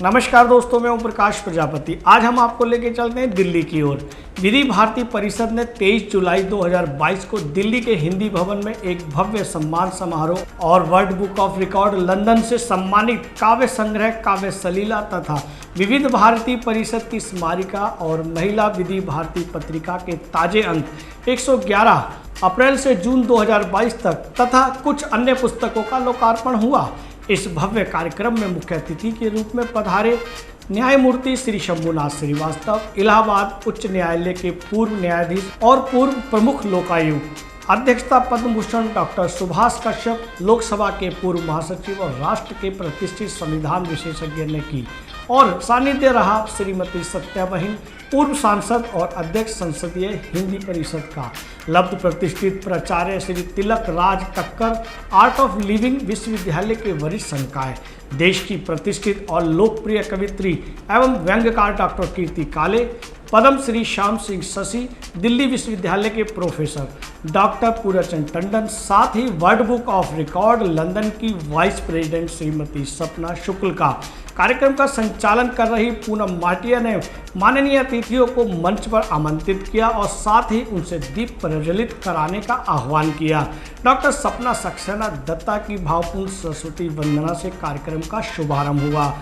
नमस्कार दोस्तों, मैं ओम प्रकाश प्रजापति। आज हम आपको लेके चलते हैं दिल्ली की ओर। विधि भारती परिषद ने 23 जुलाई 2022 को दिल्ली के हिंदी भवन में एक भव्य सम्मान समारोह और world book of record London से सम्मानित काव्य संग्रह काव्य सलीला तथा विविध भारती परिषद की स्मारिका और महिला विधि भारती पत्रिका के ताजे अंक 111 अप्रैल से जून 2022 तक तथा कुछ अन्य पुस्तकों का लोकार्पण हुआ। इस भव्य कार्यक्रम में मुख्य अतिथि के रूप में पधारे न्यायमूर्ति श्री शंभुनाथ श्रीवास्तव, इलाहाबाद उच्च न्यायालय के पूर्व न्यायाधीश और पूर्व प्रमुख लोकायुक्त। अध्यक्षता पद्म भूषण डॉक्टर सुभाष कश्यप, लोकसभा के पूर्व महासचिव और राष्ट्र के प्रतिष्ठित संविधान विशेषज्ञ ने की और सानिध्य रहा श्रीमती सत्या बहिन, पूर्व सांसद और अध्यक्ष संसदीय हिंदी परिषद का। लब्ध प्रतिष्ठित प्राचार्य श्री तिलक राज टक्कर, आर्ट ऑफ लिविंग विश्वविद्यालय के वरिष्ठ संकाय, देश की प्रतिष्ठित और लोकप्रिय कवित्री एवं व्यंग्यकार डॉक्टर कीर्ति काले, पद्म श्री श्याम सिंह शशि, दिल्ली विश्वविद्यालय के प्रोफेसर डॉक्टर पूर्णचंद टंडन, साथ ही world book of record London की वाइस प्रेसिडेंट श्रीमती सपना शुक्ल का। कार्यक्रम का संचालन कर रही पूनम माटिया ने माननीय अतिथियों को मंच पर आमंत्रित किया और साथ ही उनसे दीप प्रज्वलित कराने का आह्वान किया। डॉक्टर सपना सक्सेना दत्ता की भावपूर्ण सरस्वती वंदना से कार्यक्रम का शुभारंभ हुआ।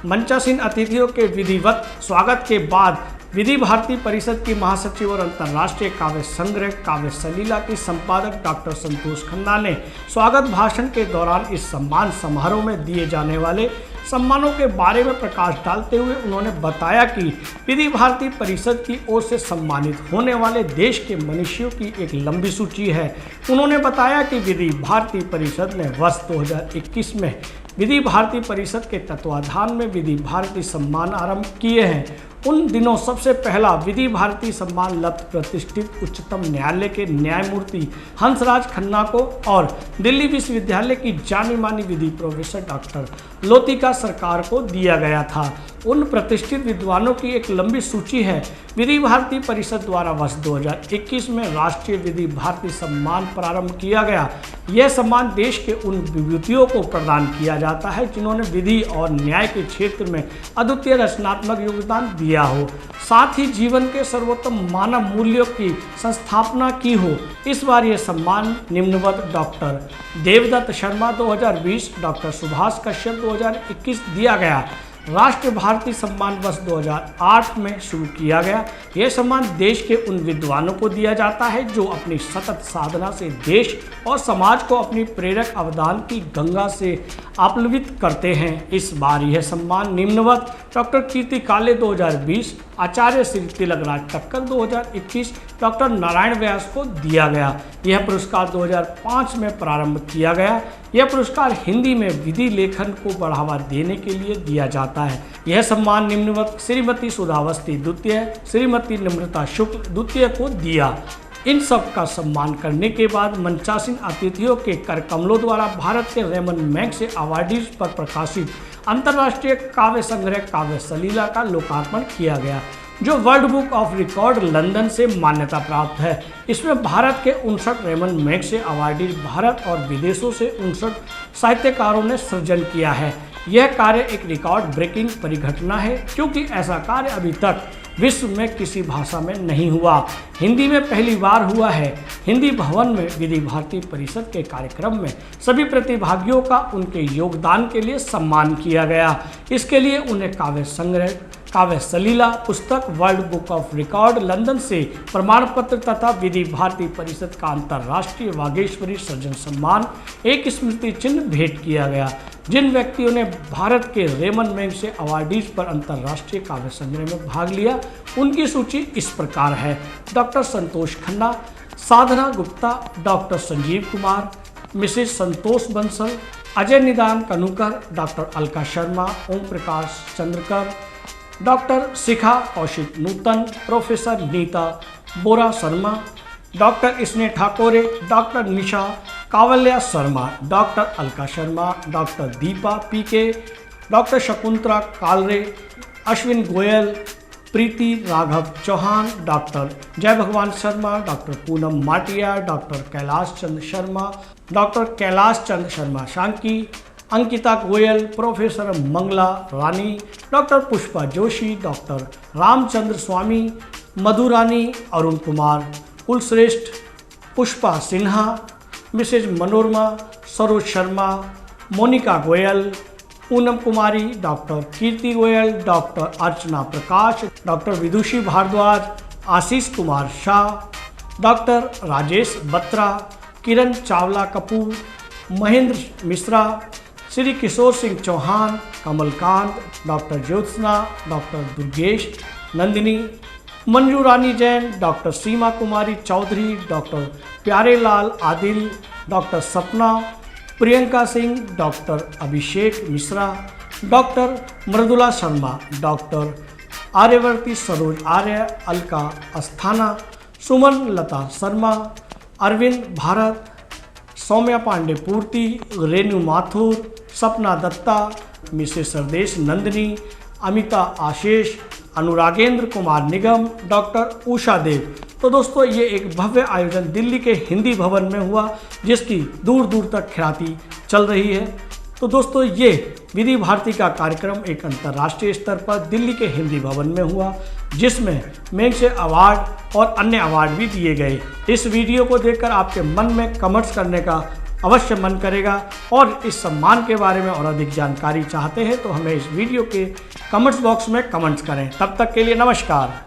मंचासीन अतिथियों के विधिवत स्वागत के बाद विधि भारती परिषद की महासचिव और अंतर्राष्ट्रीय काव्य संग्रह काव्य सलीला की संपादक डॉक्टर संतोष खन्ना ने स्वागत भाषण के दौरान इस सम्मान समारोह में दिए जाने वाले सम्मानों के बारे में प्रकाश डालते हुए उन्होंने बताया कि विधि भारती परिषद की ओर से सम्मानित होने वाले देश के मनुष्यों की एक लंबी सूची है। उन्होंने बताया कि विधि भारती परिषद ने वर्ष 2021 में विधि भारती परिषद के तत्वाधान में विधि भारती सम्मान आरंभ किए हैं। उन दिनों सबसे पहला विधि भारती सम्मान लब्ध प्रतिष्ठित उच्चतम न्यायालय के न्यायमूर्ति हंसराज खन्ना को और दिल्ली विश्वविद्यालय की जानी मानी विधि प्रोफेसर डॉक्टर लोतिका सरकार को दिया गया था। उन प्रतिष्ठित विद्वानों की एक लंबी सूची है। विधि भारती परिषद द्वारा वर्ष 2021 में राष्ट्रीय विधि भारती सम्मान प्रारंभ किया गया। यह सम्मान देश के उन विभूतियों को प्रदान किया जाता है जिन्होंने विधि और न्याय के क्षेत्र में अद्वितीय रचनात्मक योगदान दिया हो, साथ ही जीवन के सर्वोत्तम मानव मूल्यों की संस्थापना की हो। इस बार यह सम्मान निम्नवत डॉक्टर देवदत्त शर्मा 2020, डॉक्टर सुभाष कश्यप 2021 दिया गया। राष्ट्र भारती सम्मान वर्ष 2008 में शुरू किया गया। यह सम्मान देश के उन विद्वानों को दिया जाता है जो अपनी सतत साधना से देश और समाज को अपनी प्रेरक अवदान की गंगा से आप्लावित करते हैं। इस बार यह सम्मान निम्नवत डॉक्टर कीर्ति काले 2020, आचार्य श्री तिलक राज टक्कर 2021, डॉक्टर नारायण व्यास को दिया गया। यह पुरस्कार 2005 में प्रारंभ किया गया। यह पुरस्कार हिंदी में विधि लेखन को बढ़ावा देने के लिए दिया जाता है। यह सम्मान निम्नवत श्रीमती सुधावस्ती द्वितीय, श्रीमती नम्रता शुक्ल द्वितीय को दिया। इन सब का सम्मान करने के बाद मंचासीन अतिथियों के कर कमलों द्वारा भारत के रेमन मैग्सेसे अवार्डीज पर प्रकाशित अंतर्राष्ट्रीय काव्य संग्रह काव्य सलीला का लोकार्पण किया गया, जो world book of record London से मान्यता प्राप्त है। इसमें भारत के 59 रेमन मैग्सेसे अवार्डीज भारत और विदेशों से 59 साहित्यकारों ने सृजन किया है। यह कार्य एक रिकॉर्ड ब्रेकिंग परिघटना है क्योंकि ऐसा कार्य अभी तक विश्व में किसी भाषा में नहीं हुआ। हिंदी में पहली बार हुआ है। हिंदी भवन में विधि भारती परिषद के कार्यक्रम में सभी प्रतिभागियों का उनके योगदान के लिए सम्मान किया गया। इसके लिए उन्हें काव्य संग्रह काव्य सलीला पुस्तक, world book of record London से प्रमाण पत्र तथा विधि भारती परिषद का अंतर्राष्ट्रीय वागेश्वरी सृजन सम्मान, एक स्मृति चिन्ह भेंट किया गया। जिन व्यक्तियों ने भारत के रेमन मैग्सेसे अवार्डीज पर अंतर्राष्ट्रीय काव्य संग्रह में भाग लिया, उनकी सूची इस प्रकार है: डॉक्टर संतोष खन्ना, साधना गुप्ता, डॉक्टर संजीव कुमार, मिसेस संतोष बंसल, अजय निदान कनूकर, डॉक्टर अलका शर्मा, ओम प्रकाश चंद्रकर, डॉक्टर शिखा कौशिक नूतन, प्रोफेसर नीता बोरा शर्मा, डॉक्टर स्नेह ठाकोरे, डॉक्टर निशा कावल्या शर्मा, डॉक्टर अलका शर्मा, डॉक्टर दीपा पीके, डॉक्टर शकुंतला कालरे, अश्विन गोयल, प्रीति राघव चौहान, डॉक्टर जय भगवान Sharma, doctor Poonam माटिया, doctor Kailash Chandra Sharma, doctor Kailash Chandra Sharma शांकी, Ankita Goyal, professor Mangla रानी, डॉक्टर पुष्पा जोशी, डॉक्टर रामचंद्र स्वामी, मधुरानी, अरुण कुमार, कुलश्रेष्ठ, पुष्पा सिन्हा, मिसेज मनोरमा, सरोज शर्मा, मोनिका गोयल, पूनम कुमारी, डॉक्टर कीर्ति गोयल, डॉक्टर अर्चना प्रकाश, डॉक्टर विदुषी भारद्वाज, आशीष कुमार शाह, डॉक्टर राजेश बत्रा, किरण Chawla Kapoor, Mahendra Mishra, Shri Kishore Singh Chauhan, Kamalkant, doctor Jyotsna, doctor Durgesh Nandini, Manju Rani Jain, doctor सीमा कुमारी चौधरी, डॉक्टर प्यारेलाल आदिल, डॉक्टर सपना, Priyanka Singh, doctor Abhishek Mishra, doctor Mridula Sharma, doctor आर्यवर्ती Saroj आर्य, अलका अस्थाना, सुमन लता शर्मा, अरविंद भारत, सौम्या पांडे पूर्ति, रेणु माथुर, सपना Dutta, Mrs Sardesh Nandini, Amita आशीष, अनुरागेंद्र कुमार निगम, doctor Usha देव। तो दोस्तों ये एक भव्य आयोजन दिल्ली के हिंदी भवन में हुआ जिसकी दूर दूर तक ख्याति चल रही है। तो दोस्तों ये विधि भारती का कार्यक्रम एक अंतर्राष्ट्रीय स्तर पर दिल्ली के हिंदी भवन में हुआ जिसमें मैग्सेसे अवार्ड और अन्य अवार्ड भी दिए गए। इस वीडियो को देखकर आपके मन में कमेंट्स करने का अवश्य मन करेगा और इस सम्मान के बारे में और अधिक जानकारी चाहते हैं तो हमें इस वीडियो के कमेंट्स बॉक्स में कमेंट्स करें। तब तक के लिए नमस्कार।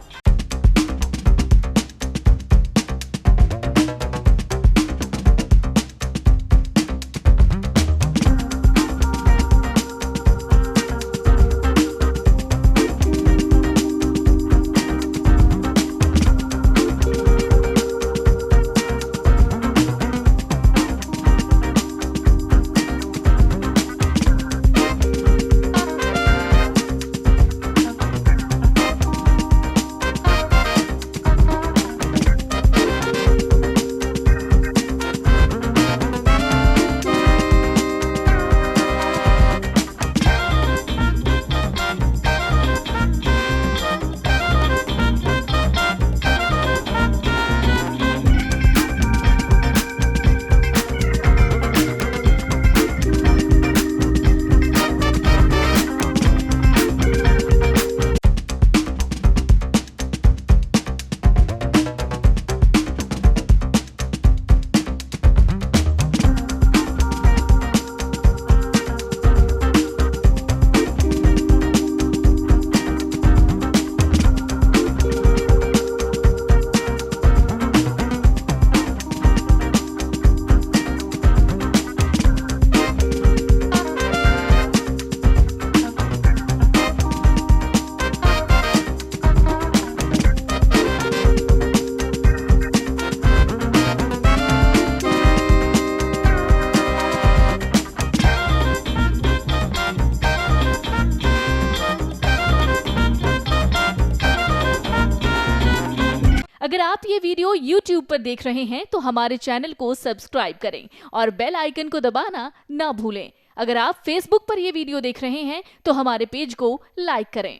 अगर आप ये वीडियो YouTube पर देख रहे हैं तो हमारे चैनल को सब्सक्राइब करें और बेल आइकन को दबाना ना भूलें। अगर आप Facebook पर ये वीडियो देख रहे हैं तो हमारे पेज को लाइक करें।